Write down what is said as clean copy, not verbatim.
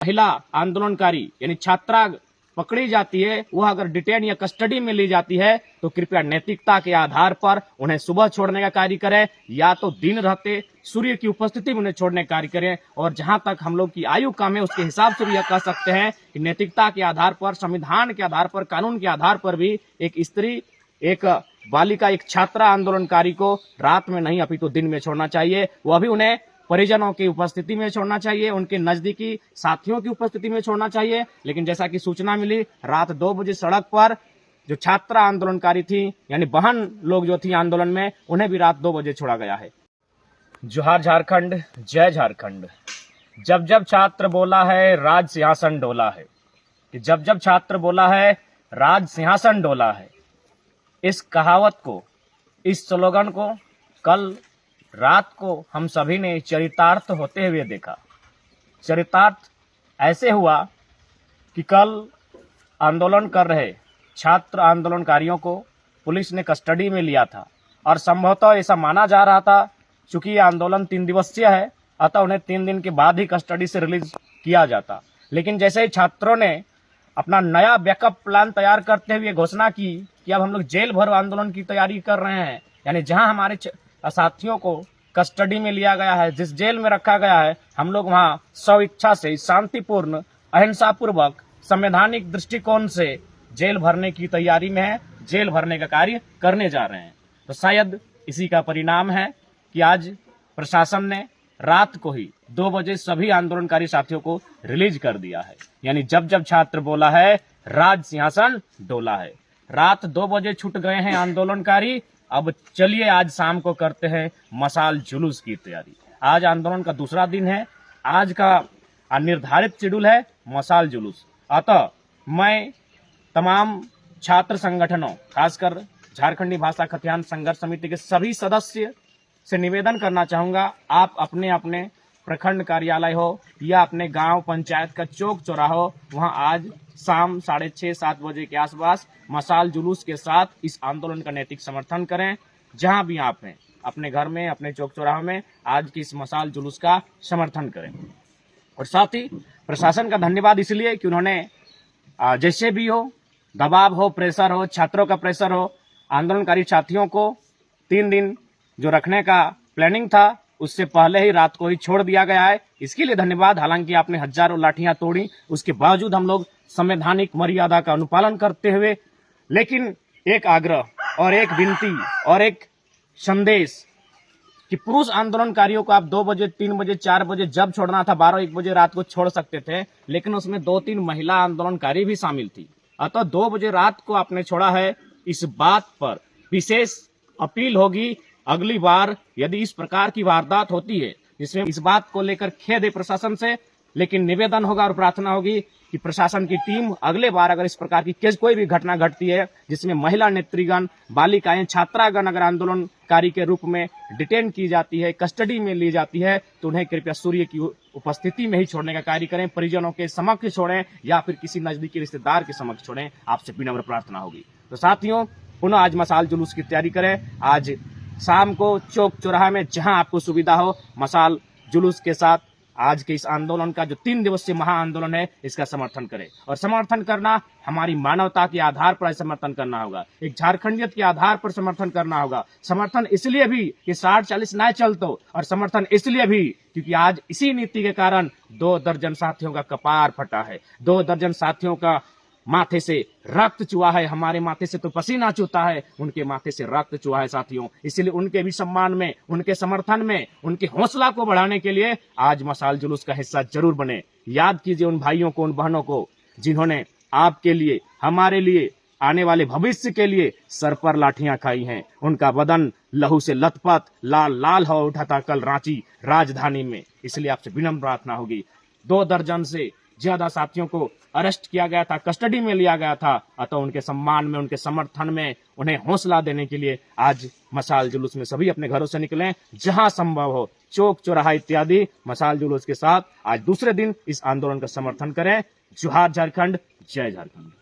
महिला आंदोलनकारी यानी छात्रा पकड़ी जाती है, वह अगर डिटेन या कस्टडी में ली जाती है तो कृपया नैतिकता के आधार पर उन्हें सुबह छोड़ने का कार्य करें, या तो दिन रहते सूर्य की उपस्थिति में उन्हें छोड़ने का कार्य करें। और जहां तक हम लोग की आयु कम है उसके हिसाब से भी यह कह सकते हैं कि नैतिकता के आधार पर, संविधान के आधार पर, कानून के आधार पर भी एक स्त्री, एक बालिका, एक छात्रा आंदोलनकारी को रात में नहीं अपितु दिन में छोड़ना चाहिए। वह भी उन्हें परिजनों की उपस्थिति में छोड़ना चाहिए, उनके नजदीकी साथियों की उपस्थिति में छोड़ना चाहिए। लेकिन जैसा कि सूचना मिली, रात 2 बजे सड़क पर जो छात्रा आंदोलनकारी थी यानी बहन लोग जो थी आंदोलन में, उन्हें भी रात 2 बजे छोड़ा गया है। जोहार झारखंड, जय झारखंड। जब जब छात्र बोला है राज सिंहासन डोला है, कि जब जब छात्र बोला है राज सिंहासन डोला है, इस कहावत को, इस स्लोगन को कल रात को हम सभी ने चरितार्थ होते हुए देखा। चरितार्थ ऐसे हुआ कि कल आंदोलन कर रहे छात्र आंदोलनकारियों को पुलिस ने कस्टडी में लिया था, और संभवतः ऐसा माना जा रहा था चूंकि ये आंदोलन 3 दिवसीय है, अतः उन्हें 3 दिन के बाद ही कस्टडी से रिलीज किया जाता। लेकिन जैसे ही छात्रों ने अपना नया बैकअप प्लान तैयार करते हुए घोषणा की कि अब हम लोग जेल भरो आंदोलन की तैयारी कर रहे हैं, यानी जहां हमारे साथियों को कस्टडी में लिया गया है, जिस जेल में रखा गया है, हम लोग वहां स्वेच्छा से, शांतिपूर्ण, अहिंसा पूर्वक, संवैधानिक दृष्टिकोण से जेल भरने की तैयारी में है, जेल भरने का कार्य करने जा रहे हैं। तो शायद इसी का परिणाम है कि आज प्रशासन ने रात को ही 2 बजे सभी आंदोलनकारी साथियों को रिलीज कर दिया है। यानी जब जब छात्र बोला है राज सिंहासन डोला है। रात 2 बजे छूट गए हैं आंदोलनकारी। अब चलिए आज शाम को करते हैं मशाल जुलूस की तैयारी। आज आंदोलन का दूसरा दिन है, आज का निर्धारित शेड्यूल है मशाल जुलूस। अतः मैं तमाम छात्र संगठनों, खासकर झारखंडी भाषा खतियान संघर्ष समिति के सभी सदस्य से निवेदन करना चाहूंगा, आप अपने अपने प्रखंड कार्यालय हो या अपने गांव पंचायत का चौक चौराहा हो, वहां आज शाम 6:30-7 बजे के आसपास मशाल जुलूस के साथ इस आंदोलन का नैतिक समर्थन करें। जहां भी आप हैं, अपने घर में, अपने चौक चौराहे में आज की इस मशाल जुलूस का समर्थन करें। और साथ ही प्रशासन का धन्यवाद इसलिए कि उन्होंने जैसे भी हो, दबाव हो, प्रेशर हो, छात्रों का प्रेशर हो, आंदोलनकारी साथियों को 3 दिन जो रखने का प्लानिंग था उससे पहले ही रात को ही छोड़ दिया गया है। इसके लिए धन्यवाद। हालांकि आपने हजारों लाठियां तोड़ी, उसके बावजूद हम लोग संवैधानिक मर्यादा का अनुपालन करते हुए, लेकिन एक आग्रह और एक विनती और एक संदेश कि पुरुष आंदोलनकारियों को आप 2 बजे, 3 बजे, 4 बजे जब छोड़ना था, 12-1 बजे रात को छोड़ सकते थे, लेकिन उसमें 2-3 महिला आंदोलनकारी भी शामिल थी। अतः 2 बजे रात को आपने छोड़ा है। इस बात पर विशेष अपील होगी, अगली बार यदि इस प्रकार की वारदात होती है जिसमें इस बात को लेकर खेद है प्रशासन से, लेकिन निवेदन होगा और प्रार्थना होगी कि प्रशासन की टीम अगले बार अगर इस प्रकार की कोई भी घटना घटती है जिसमें महिला नेत्रीगण, बालिकाएं, छात्रागण अगर आंदोलनकारी के रूप में डिटेन की जाती है, कस्टडी में ली जाती है, तो उन्हें कृपया सूर्य की उपस्थिति में ही छोड़ने का कार्य करें। परिजनों के समक्ष छोड़ें या फिर किसी नजदीकी रिश्तेदार के समक्ष छोड़ें। आपसे विनम्र प्रार्थना होगी। तो साथियों, पुनः आज मशाल जुलूस की तैयारी करें। आज शाम को चौक चौराहा में जहां आपको सुविधा हो, मशाल जुलूस के साथ आज के इस आंदोलन का जो 3 दिवसीय महा आंदोलन है, इसका समर्थन करें। और समर्थन करना हमारी मानवता के आधार पर समर्थन करना होगा, एक झारखंडियत के आधार पर समर्थन करना होगा। समर्थन इसलिए भी कि 60-40 ना चलतो, और समर्थन इसलिए भी क्योंकि आज इसी नीति के कारण 2 दर्जन साथियों का कपार फटा है, 2 दर्जन साथियों का माथे से रक्त चुहा है। हमारे माथे से तो पसीना चूता है, उनके माथे से रक्त चुहा है साथियों। इसलिए उनके भी सम्मान में, उनके समर्थन में, उनके हौसला को बढ़ाने के लिए आज मशाल जुलूस का हिस्सा जरूर बने। याद कीजिए उन भाइयों को, उन बहनों को जिन्होंने आपके लिए, हमारे लिए, आने वाले भविष्य के लिए सर पर लाठियां खाई हैं। उनका बदन लहू से लथपथ, लाल लाल हो उठा था कल रांची राजधानी में। इसलिए आपसे विनम्र प्रार्थना होगी। 2 दर्जन से ज्यादा साथियों को अरेस्ट किया गया था, कस्टडी में लिया गया था। अतः उनके सम्मान में, उनके समर्थन में, उन्हें हौसला देने के लिए आज मशाल जुलूस में सभी अपने घरों से निकलें। जहां संभव हो, चौक चौराहा इत्यादि मशाल जुलूस के साथ आज दूसरे दिन इस आंदोलन का समर्थन करें। जोहार झारखंड, जय झारखंड।